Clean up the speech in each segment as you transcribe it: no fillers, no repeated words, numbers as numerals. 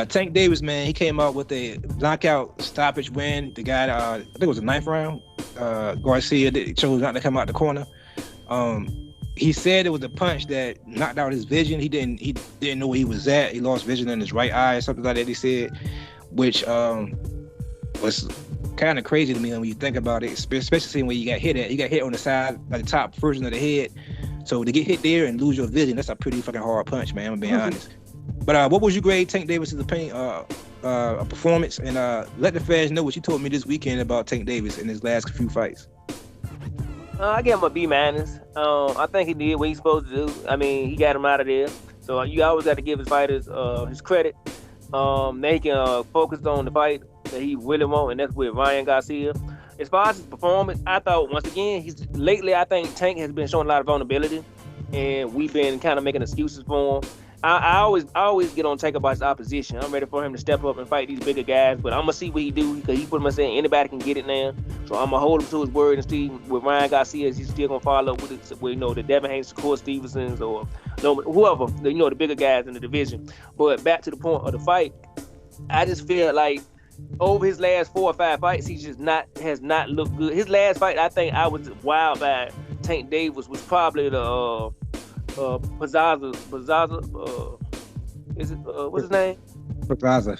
Tank Davis, man, he came out with a knockout stoppage win. The guy, I think it was the 9th round. Garcia chose not to come out the corner. He said it was a punch that knocked out his vision. He didn't know where he was at. He lost vision in his right eye or something like that. He said, which was kind of crazy to me when you think about it, especially when you got hit at. You got hit on the side, like the top version of the head. So to get hit there and lose your vision, that's a pretty fucking hard punch, man. I'm being honest. But what was your grade Tank Davis' performance? And let the fans know what you told me this weekend about Tank Davis in his last few fights. I give him a B-. I think he did what he's supposed to do. I mean, he got him out of there. So you always got to give his fighters his credit. They can focus on the fight that he really wants, and that's with Ryan Garcia. As far as his performance, I thought, once again, lately I think Tank has been showing a lot of vulnerability, and we've been kind of making excuses for him. I always get on Tank about his opposition. I'm ready for him to step up and fight these bigger guys, but I'm gonna see what he do, because he pretty much saying anybody can get it now. So I'm gonna hold him to his word and see with Ryan Garcia, he's still gonna follow up with the Devin Haney, Shakur Stevensons, or whoever, the bigger guys in the division. But back to the point of the fight, I just feel like over his last 4 or 5 fights, he just has not looked good. His last fight, I think I was wild by Tank Davis, was probably the Piazza, is it what's his name? Piazza.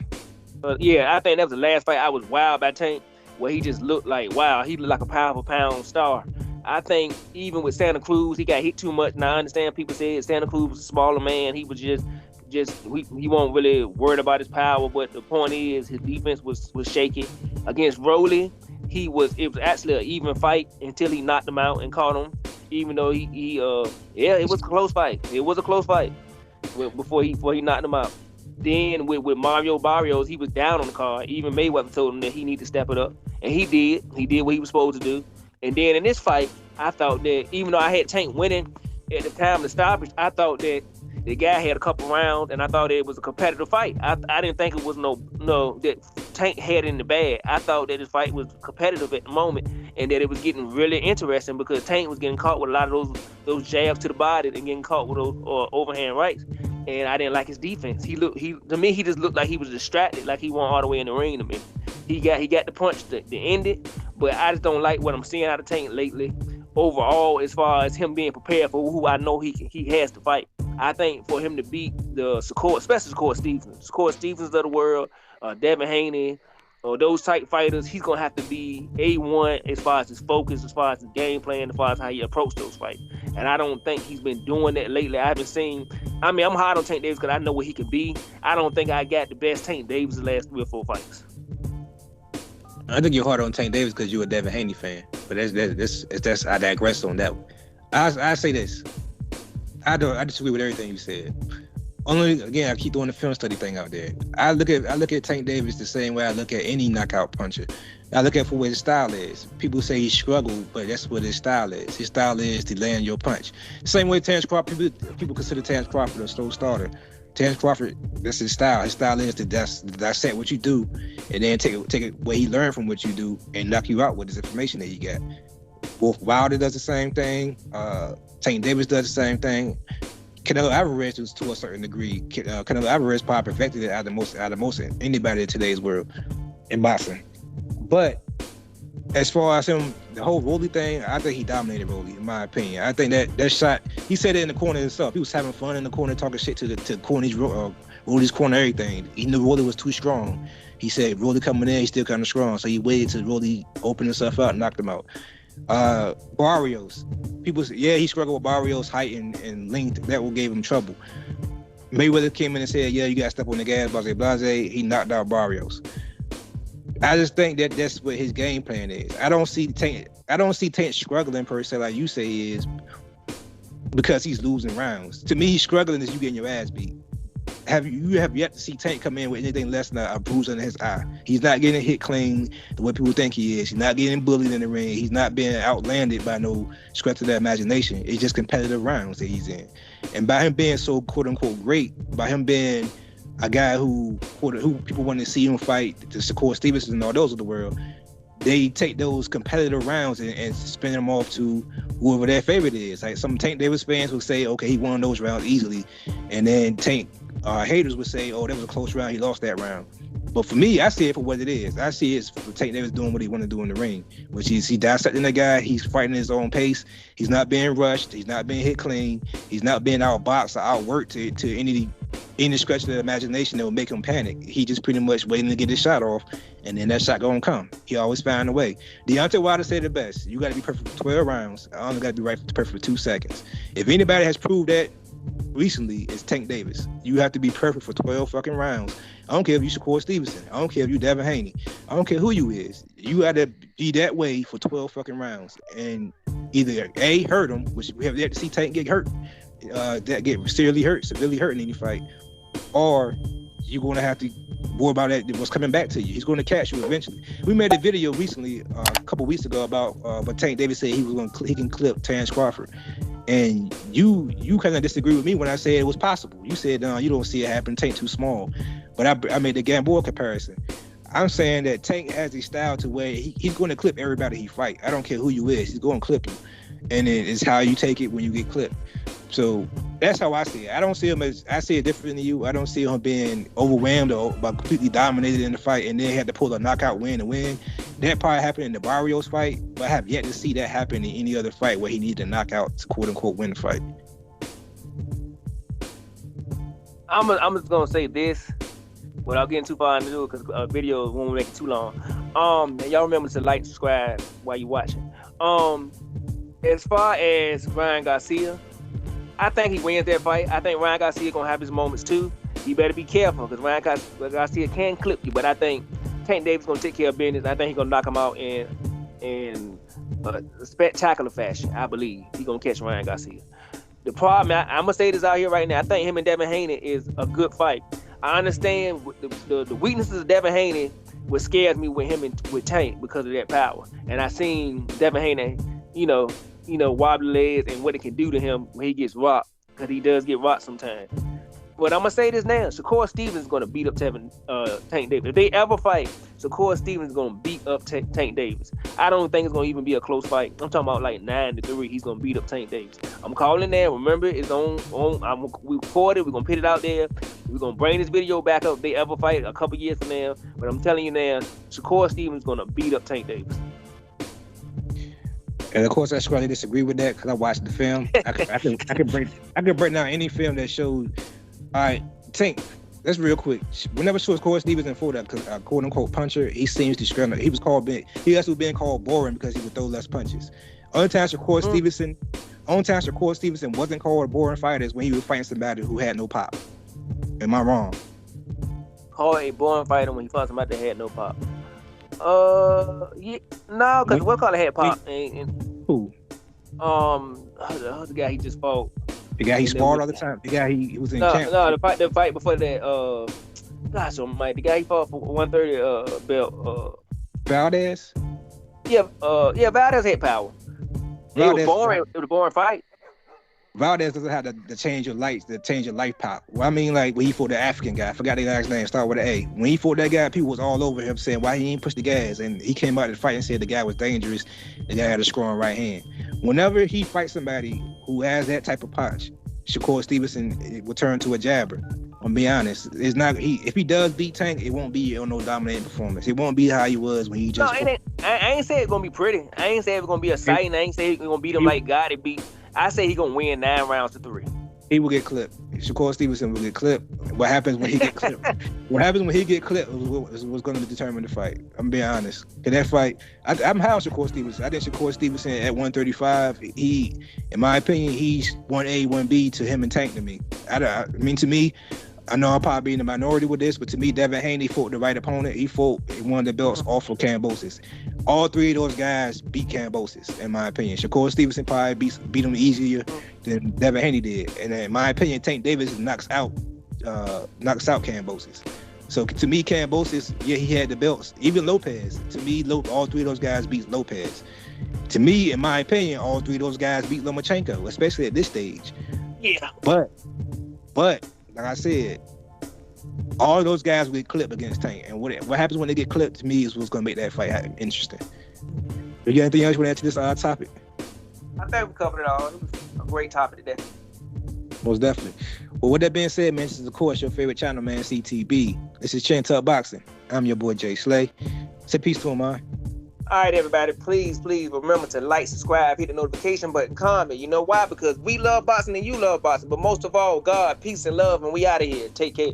Yeah, I think that was the last fight I was wild by Tank, where he just looked like, wow, he looked like a powerful pound star. I think even with Santa Cruz, he got hit too much. Now I understand people said Santa Cruz was a smaller man. He was just he won't really worried about his power, but the point is his defense was shaky. Against Rolly, it was actually an even fight until he knocked him out and caught him. Even though it was a close fight. It was a close fight before he knocked him out. Then with Mario Barrios, he was down on the card. Even Mayweather told him that he needed to step it up, and he did. He did what he was supposed to do. And then in this fight, I thought that even though I had Tank winning at the time of the stoppage, I thought that the guy had a couple rounds, and I thought it was a competitive fight. I didn't think it was no that Tank had in the bag. I thought that this fight was competitive at the moment, and that it was getting really interesting, because Tank was getting caught with a lot of those jabs to the body and getting caught with those overhand rights. And I didn't like his defense. To me, he just looked like he was distracted, like he went all the way in the ring to me. He got the punch to end it, but I just don't like what I'm seeing out of Tank lately. Overall, as far as him being prepared for who I know he has to fight. I think for him to beat the Shakur, especially Shakur Stevens of the world, Devin Haney, or those type fighters, he's gonna have to be A1 as far as his focus, as far as his game plan, as far as how he approached those fights. And I don't think he's been doing that lately. I'm hard on Tank Davis because I know what he could be. I don't think I got the best Tank Davis the last 3 or 4 fights. I think you're hard on Tank Davis because you're a Devin Haney fan, but that's I digress on that one. I say this. I disagree with everything you said. Only again, I keep throwing the film study thing out there. I look at Tank Davis the same way I look at any knockout puncher. I look at for what his style is. People say he struggled, but that's what his style is. His style is to land your punch. Same way Terrence Crawford. People consider Terrence Crawford a slow starter. Terrence Crawford, that's his style. His style is to dissect what you do, and then take it what he learned from what you do, and knock you out with his information that he got. Wolf Wilder does the same thing. Tank Davis does the same thing. Canelo Alvarez does to a certain degree. Canelo Alvarez probably perfected it out of most anybody in today's world in boxing. But as far as him, the whole Rolly thing, I think he dominated Rolly, in my opinion. I think that shot, he said it in the corner himself. He was having fun in the corner, talking shit to corner, Rolly's corner, everything. He knew Rolly was too strong. He said Rolly coming in, he's still kind of strong. So he waited till Rolly opened himself out and knocked him out. Barrios, people say, yeah, he struggled with Barrios' height and length. That what gave him trouble. Mayweather came in and said, yeah, you got to step on the gas, blase. He knocked out Barrios. I just think that's what his game plan is. I don't see Tank struggling per se like you say he is, because he's losing rounds. To me, he's struggling as you getting your ass beat. You have yet to see Tank come in with anything less than a bruise on his eye. He's not getting hit clean the way people think he is. He's not getting bullied in the ring. He's not being outlanded by no stretch of the imagination. It's just competitive rounds that he's in. And by him being so quote unquote great, by him being a guy who people want to see him fight, the Shakur Stevenson and all those of the world, they take those competitive rounds and spin them off to whoever their favorite is. Like some Tank Davis fans will say, okay, he won those rounds easily, and then Tank Haters would say, "Oh, that was a close round. He lost that round." But for me, I see it for what it is. I see it for Tank Davis doing what he want to do in the ring, which is he dissecting the guy. He's fighting his own pace. He's not being rushed. He's not being hit clean. He's not being outboxed or outworked to any stretch of the imagination that would make him panic. He just pretty much waiting to get his shot off, and then that shot gonna come. He always find a way. Deontay Wilder said it best: "You got to be perfect for 12 rounds. I only got to be perfect for 2 seconds." If anybody has proved that recently, it's Tank Davis. You have to be perfect for 12 fucking rounds. I don't care if you Shakur Stevenson. I don't care if you Devin Haney. I don't care who you is. You got to be that way for 12 fucking rounds. And either A, hurt him, which we have yet to see Tank get hurt, that get severely hurt in any fight, or you're going to have to worry about that what's coming back to you. He's going to catch you eventually. We made a video recently, a couple weeks ago, about what Tank Davis said he can clip Terrence Crawford. And you kind of disagree with me when I said it was possible. You said, no, you don't see it happen. Tank too small. But I made the Gamboa comparison. I'm saying that Tank has a style to where he's going to clip everybody he fight. I don't care who you is. He's going to clip you. And it's how you take it when you get clipped. So that's how I see it. I don't see him as, I see it different than you. I don't see him being overwhelmed or completely dominated in the fight and then had to pull a knockout win to win. That probably happened in the Barrios fight, but I have yet to see that happen in any other fight where he needed to knock out to quote unquote win the fight. I'm just gonna say this without getting too far into it because videos won't make it too long. Y'all remember to like, subscribe while you watching. As far as Ryan Garcia, I think he wins that fight. I think Ryan Garcia gonna have his moments too. You better be careful because Ryan Garcia can clip you, but I think Tank Davis gonna take care of business. I think he's gonna knock him out in a spectacular fashion. I believe he's gonna catch Ryan Garcia. The problem, I'm gonna say this out here right now. I think him and Devin Haney is a good fight. I understand the weaknesses of Devin Haney, what scares me with him and with Tank because of that power. And I seen Devin Haney, you know, wobbly legs and what it can do to him when he gets rocked, because he does get rocked sometimes. But I'm gonna say this now: Shakur Stevenson is gonna beat up Tank Davis. If they ever fight, Shakur Stevenson is gonna beat up Tank Davis. I don't think it's gonna even be a close fight. I'm talking about like 9-3. He's gonna beat up Tank Davis. I'm calling that. Remember, it's on. We recorded. We're gonna put it out there. We're gonna bring this video back up if they ever fight a couple years from now. But I'm telling you now, Shakur Stevenson is gonna beat up Tank Davis. And of course, I strongly disagree with that because I watched the film. I can break down any film that showed. All right, Tank. That's real quick. Whenever Shakur Stevenson fought that quote unquote puncher, he seems to struggle. He was also being called boring because he would throw less punches. Only time Shakur Stevenson wasn't called a boring fighter is when he was fighting somebody who had no pop. Am I wrong? Called a boring fighter when he fought somebody that had no pop. Yeah, no, because what call it had pop? Who? The guy he just fought. The guy he sparred all the time. The guy he was in camp. No, the fight before that. Gosh almighty, the guy he fought for 130 belt. Valdez. Yeah, Valdez had power. It was boring. It was a boring fight. Valdez doesn't have the change of life pop. Well, I mean, like when he fought the African guy, I forgot the guy's name, start with an A. When he fought that guy, people was all over him saying why he didn't push the gas, and he came out of the fight and said the guy was dangerous. The guy had a strong right hand. Whenever he fights somebody who has that type of punch, Shakur Stevenson will turn to a jabber. I'm be honest, it's not. If he does beat Tank, it won't be on no dominating performance. It won't be how he was when he just. No, I ain't say it's gonna be pretty. I ain't say it's gonna be exciting. I ain't say he's gonna beat him like God it beat. I say he's gonna win 9-3. He will get clipped. Shakur Stevenson will get clipped. What happens when he get clipped? What happens when he get clipped is what's going to determine the fight. I'm being honest. In that fight, I'm high on Shakur Stevenson. I think Shakur Stevenson at 135, in my opinion, he's 1A, 1B to him and Tank to me. I mean, to me, I know I'm probably in the minority with this, but to me, Devin Haney fought the right opponent. He fought one of the belts off of Kambosos. All three of those guys beat Kambosos, in my opinion. Shakur Stevenson probably beat him easier than Devin Haney did. And in my opinion, Tank Davis knocks out Kambosos. So to me, Kambosos, yeah, he had the belts. Even Lopez. To me, all three of those guys beat Lopez. To me, in my opinion, all three of those guys beat Lomachenko, especially at this stage. Yeah. But like I said, all of those guys will get clipped against Tank. And what happens when they get clipped, to me, is what's going to make that fight interesting. You got anything else you want to add to this topic? I think we covered it all. It was a great topic today. Most definitely. Well, with that being said, man, this is of course your favorite channel, man, CTB. This is Chin Tuck Boxing. I'm your boy Jay Slay. Say peace to him, man. All right, everybody, please remember to like, subscribe, hit the notification button, comment. You know why? Because we love boxing and you love boxing. But most of all, God, peace and love, and we out of here. Take care.